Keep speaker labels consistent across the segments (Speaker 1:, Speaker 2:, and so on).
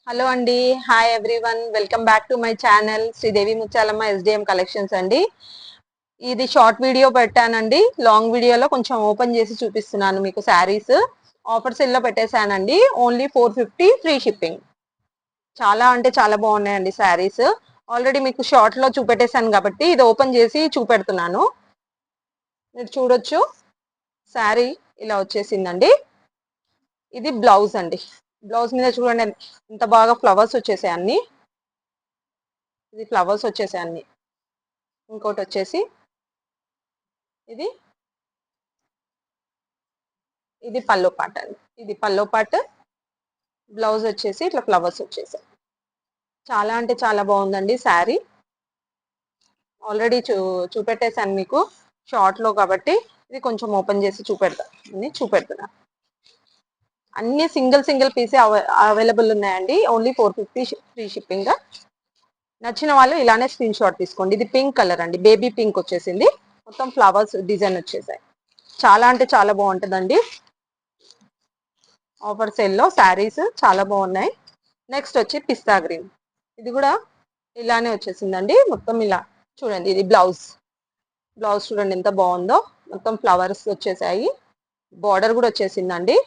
Speaker 1: Hello అండి. Hi everyone, welcome back to my channel Sridevi Mutyalamma SDM collections అండి. ఇది short video పెట్టానండి. లాంగ్ వీడియోలో కొంచెం ఓపెన్ చేసి చూపిస్తున్నాను మీకు శారీస్. ఆఫర్ సెల్లో పెట్టేశానండి. Only 450 free shipping. చాలా అంటే చాలా బాగున్నాయండి శారీస్. ఆల్రెడీ మీకు షార్ట్ లో చూపెట్టేశాను కాబట్టి ఇది ఓపెన్ చేసి చూపెడుతున్నాను. మీరు చూడొచ్చు, శారీ ఇలా వచ్చేసిందండి. ఇది బ్లౌజ్ అండి. బ్లౌజ్ మీద చూడండి ఎంత బాగా ఫ్లవర్స్ వచ్చేసాయి అన్ని. ఇది ఫ్లవర్స్ వచ్చేసాయి అన్ని. ఇంకోటి వచ్చేసి ఇది పల్లో పాట్ అండి. ఇది పల్లో పాట్. బ్లౌజ్ వచ్చేసి ఇట్లా ఫ్లవర్స్ వచ్చేసాయి. చాలా అంటే చాలా బాగుందండి శారీ. ఆల్రెడీ చూపెట్టేశాను మీకు షార్ట్ లో కాబట్టి ఇది కొంచెం ఓపెన్ చేసి చూపెడుతున్నా. అన్ని సింగిల్ పీసే అవైలబుల్ ఉన్నాయండి. Only 450 free shipping. నచ్చిన వాళ్ళు ఇలానే స్క్రీన్ షాట్ తీసుకోండి. ఇది పింక్ కలర్ అండి, బేబీ పింక్ వచ్చేసింది. మొత్తం ఫ్లవర్స్ డిజైన్ వచ్చేసాయి. చాలా అంటే చాలా బాగుంటుందండి. ఆఫర్ సేల్లో శారీస్ చాలా బాగున్నాయి. నెక్స్ట్ వచ్చి పిస్తా గ్రీన్. ఇది కూడా ఇలానే వచ్చేసిందండి. మొత్తం ఇలా చూడండి. ఇది బ్లౌజ్ చూడండి ఎంత బాగుందో. మొత్తం ఫ్లవర్స్ వచ్చేసాయి. బార్డర్ కూడా వచ్చేసిందండి.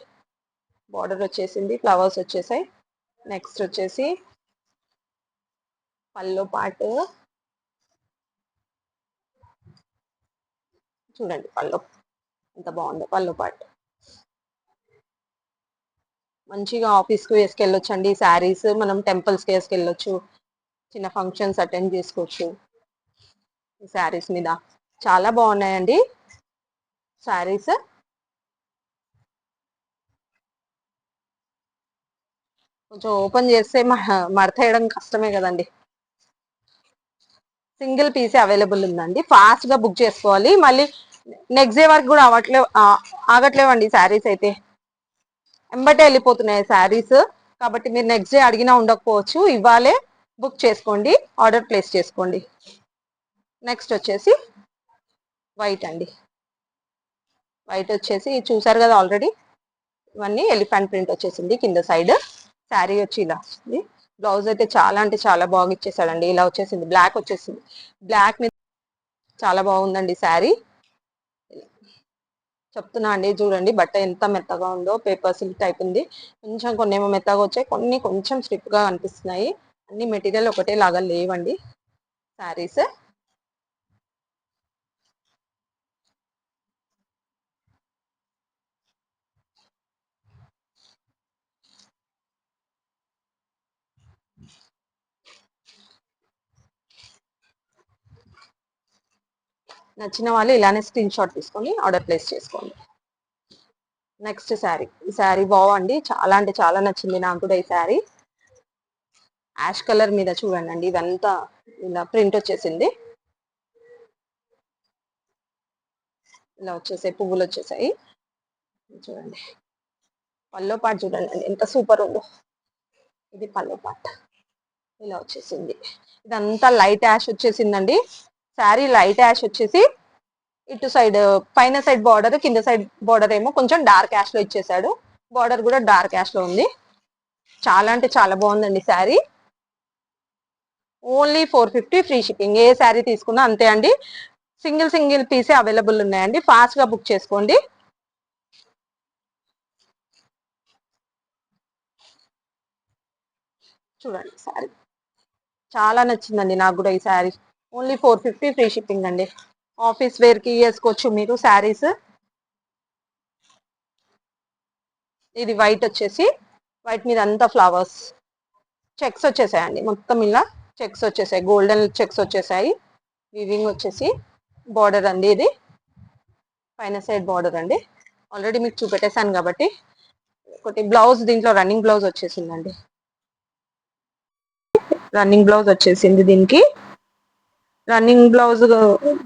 Speaker 1: బార్డర్ వచ్చేసింది, ఫ్లవర్స్ వచ్చేసాయి. నెక్స్ట్ వచ్చేసి పల్లో పాటు చూడండి. పల్లో ఎంత బాగుందో. పల్లో పాటు మంచిగా ఆఫీస్కి వేసుకెళ్ళొచ్చు అండి శారీస్. మనం టెంపుల్స్కి వేసుకెళ్ళొచ్చు, చిన్న ఫంక్షన్స్ అటెండ్ చేసుకోవచ్చు. ఈ శారీస్ మీద చాలా బాగున్నాయండి శారీస్. కొంచెం ఓపెన్ చేస్తే మడతేయడం కష్టమే కదండి. సింగిల్ పీసే అవైలబుల్ ఉందండి. ఫాస్ట్ గా బుక్ చేసుకోవాలి. మళ్ళీ నెక్స్ట్ డే వరకు కూడా ఆగట్లేవండి శారీస్ అయితే. ఎంబటే వెళ్ళిపోతున్నాయి శారీస్. కాబట్టి మీరు నెక్స్ట్ డే అడిగినా ఉండకపోవచ్చు. ఇవాళే బుక్ చేసుకోండి, ఆర్డర్ ప్లేస్ చేసుకోండి. నెక్స్ట్ వచ్చేసి వైట్ అండి. వైట్ వచ్చేసి చూసారు కదా ఆల్రెడీ. ఇవన్నీ ఎలిఫెంట్ ప్రింట్ వచ్చేసింది కింద సైడ్. శారీ వచ్చి ఇలా వస్తుంది. బ్లౌజ్ అయితే చాలా అంటే చాలా బాగా ఇచ్చేసాడండి. ఇలా వచ్చేసింది, బ్లాక్ వచ్చేసింది. బ్లాక్ మీద చాలా బాగుందండి శారీ. చెప్తున్నా అండి, చూడండి బట్ట ఎంత మెత్తగా ఉందో. పేపర్ సిల్క్ టైప్ ఉంది. కొంచెం కొన్ని ఏమో మెత్తగా వచ్చాయి, కొన్ని కొంచెం స్టిఫ్ గా అనిపిస్తున్నాయి. అన్ని మెటీరియల్ ఒకటే లాగా లేవండి శారీస్. నచ్చిన వాళ్ళు ఇలానే స్క్రీన్ షాట్ తీసుకొని ఆర్డర్ ప్లేస్ చేసుకోండి. నెక్స్ట్ శారీ. ఈ శారీ బాగుంది, చాలా అంటే చాలా నచ్చింది నాకు కూడా ఈ శారీ. యాష్ కలర్ మీద చూడండి అండి, ఇదంతా ఇలా ప్రింట్ వచ్చేసింది. ఇలా వచ్చేసాయి, పువ్వులు వచ్చేసాయి. చూడండి పల్లో పాటు చూడండి ఎంత సూపర్ ఉందో. ఇది పల్లో పాటు ఇలా వచ్చేసింది. ఇదంతా లైట్ యాష్ వచ్చేసిందండి శారీ. లైట్ యాష్ వచ్చేసి ఇటు సైడ్ పైన సైడ్ బార్డర్, కింద సైడ్ బార్డర్ ఏమో కొంచెం డార్క్ యాష్ లో ఇచ్చేసాడు. బార్డర్ కూడా డార్క్ యాష్ లో ఉంది. చాలా అంటే చాలా బాగుందండి శారీ. Only 450 free shipping. ఏ శారీ తీసుకున్నా అంతే అండి. సింగిల్ పీసే అవైలబుల్ ఉన్నాయండి. ఫాస్ట్ గా బుక్ చేసుకోండి. చూడండి శారీ చాలా నచ్చిందండి నాకు కూడా ఈ శారీ. ఓన్లీ 450 ఫ్రీ షిప్పింగ్ అండి. ఆఫీస్ వేర్ కి వేసుకోవచ్చు మీరు శారీస్. ఇది వైట్ వచ్చేసి, వైట్ మీద అంతా ఫ్లవర్స్ చెక్స్ వచ్చేసాయండి. మొత్తం ఇలా చెక్స్ వచ్చేసాయి, గోల్డెన్ చెక్స్ వచ్చేసాయి. వివింగ్ వచ్చేసి బార్డర్ అండి. ఇది పైన సైడ్ బార్డర్ అండి. ఆల్రెడీ మీకు చూపెట్టేశాను కాబట్టి. ఒకటి బ్లౌజ్, దీంట్లో రన్నింగ్ బ్లౌజ్ వచ్చేసిందండి. రన్నింగ్ బ్లౌజ్ వచ్చేసింది దీనికి. రన్నింగ్ బ్లౌజ్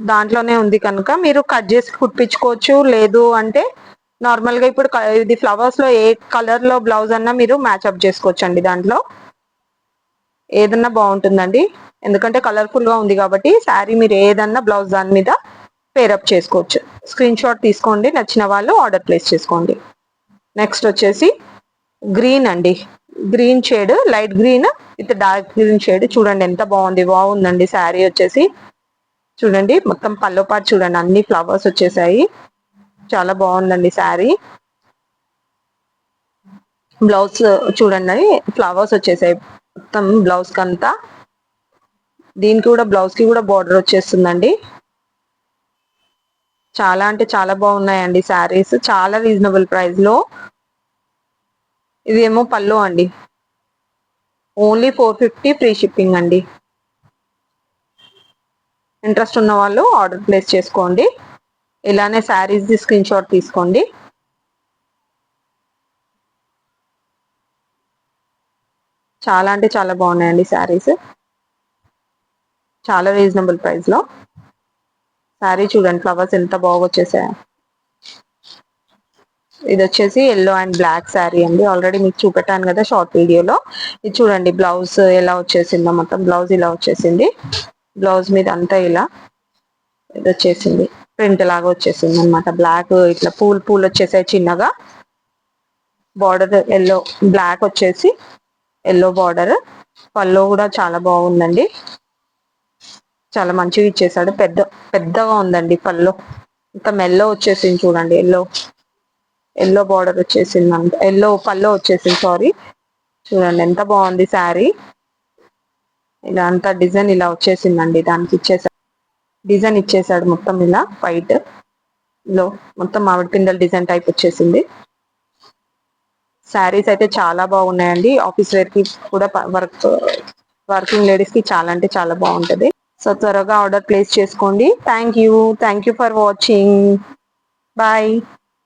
Speaker 1: దాంట్లోనే ఉంది కనుక మీరు కట్ చేసి కుట్టించుకోవచ్చు. లేదు అంటే నార్మల్ గా ఇప్పుడు ఇది ఫ్లవర్స్ లో ఏ కలర్ లో బ్లౌజ్ అన్నా మీరు మ్యాచ్అప్ చేసుకోవచ్చు అండి. దాంట్లో ఏదన్నా బాగుంటుందండి, ఎందుకంటే కలర్ఫుల్ గా ఉంది కాబట్టి శారీ మీరు ఏదన్నా బ్లౌజ్ దాని మీద పేరప్ చేసుకోవచ్చు. స్క్రీన్ షాట్ తీసుకోండి, నచ్చిన వాళ్ళు ఆర్డర్ ప్లేస్ చేసుకోండి. నెక్స్ట్ వచ్చేసి గ్రీన్ అండి, green shade, light green with dark green shade. చూడండి ఎంత బాగుందండి శారీ వచ్చేసి. చూడండి మొత్తం పల్లో పాటు చూడండి, అన్ని ఫ్లవర్స్ వచ్చేసాయి. చాలా బాగుందండి శారీ. బ్లౌజ్ చూడండి, ఫ్లవర్స్ వచ్చేసాయి మొత్తం బ్లౌజ్ కంతా. దీనికి కూడా బ్లౌజ్ కి కూడా బార్డర్ వచ్చేస్తుందండి. చాలా అంటే చాలా బాగున్నాయండి శారీస్, చాలా రీజనబుల్ ప్రైస్ లో. ఇదేమో పళ్ళు అండి, ఓన్లీ 450 ఫ్రీ షిప్పింగ్ అండి. ఇంట్రెస్ట్ ఉన్న వాళ్ళు ఆర్డర్ ప్లేస్ చేసుకోండి. ఇలానే శారీస్ ది స్క్రీన్ షాట్ తీసుకోండి. చాలా అంటే చాలా బాగున్నాయండి శారీస్, చాలా రీజనబుల్ ప్రైస్ లో. శారీ చూడండి ఫ్లవర్స్ ఎంత బాగా వచ్చేసాయో. ఇది వచ్చేసి ఎల్లో అండ్ బ్లాక్ శారీ అండి, ఆల్రెడీ మీకు చూపెట్టాను కదా షార్ట్ వీడియోలో. ఇది చూడండి బ్లౌజ్ ఎలా వచ్చేసిందో, మొత్తం బ్లౌజ్ ఇలా వచ్చేసింది. బ్లౌజ్ మీద అంతా ఇలా ఇది వచ్చేసింది, ప్రింట్ లాగా వచ్చేసింది అనమాట. బ్లాక్ ఇట్లా పూలు పూలు వచ్చేసాయి చిన్నగా. బార్డర్ ఎల్లో బ్లాక్ వచ్చేసి ఎల్లో బార్డర్. పళ్ళు కూడా చాలా బాగుందండి, చాలా మంచిగా ఇచ్చేసాడు. పెద్దగా ఉందండి పళ్ళు. ఇంత మెల్లో వచ్చేసింది చూడండి, ఎల్లో బార్డర్ వచ్చేసింది అంత, ఎల్లో పళ్ళు వచ్చేసింది సారీ. చూడండి ఎంత బాగుంది శారీ. ఇలా అంతా డిజైన్ ఇలా వచ్చేసిందండి, దానికి డిజైన్ ఇచ్చేసాడు మొత్తం ఇలా వైట్ లో, మొత్తం మామిడి పిందెల డిజైన్ టైప్ వచ్చేసింది. శారీస్ అయితే చాలా బాగున్నాయండి, ఆఫీస్ వేర్ కి కూడా, వర్కింగ్ లేడీస్ కి చాలా అంటే చాలా బాగుంటది. సో త్వరగా ఆర్డర్ ప్లేస్ చేసుకోండి. Thank you for watching. Bye.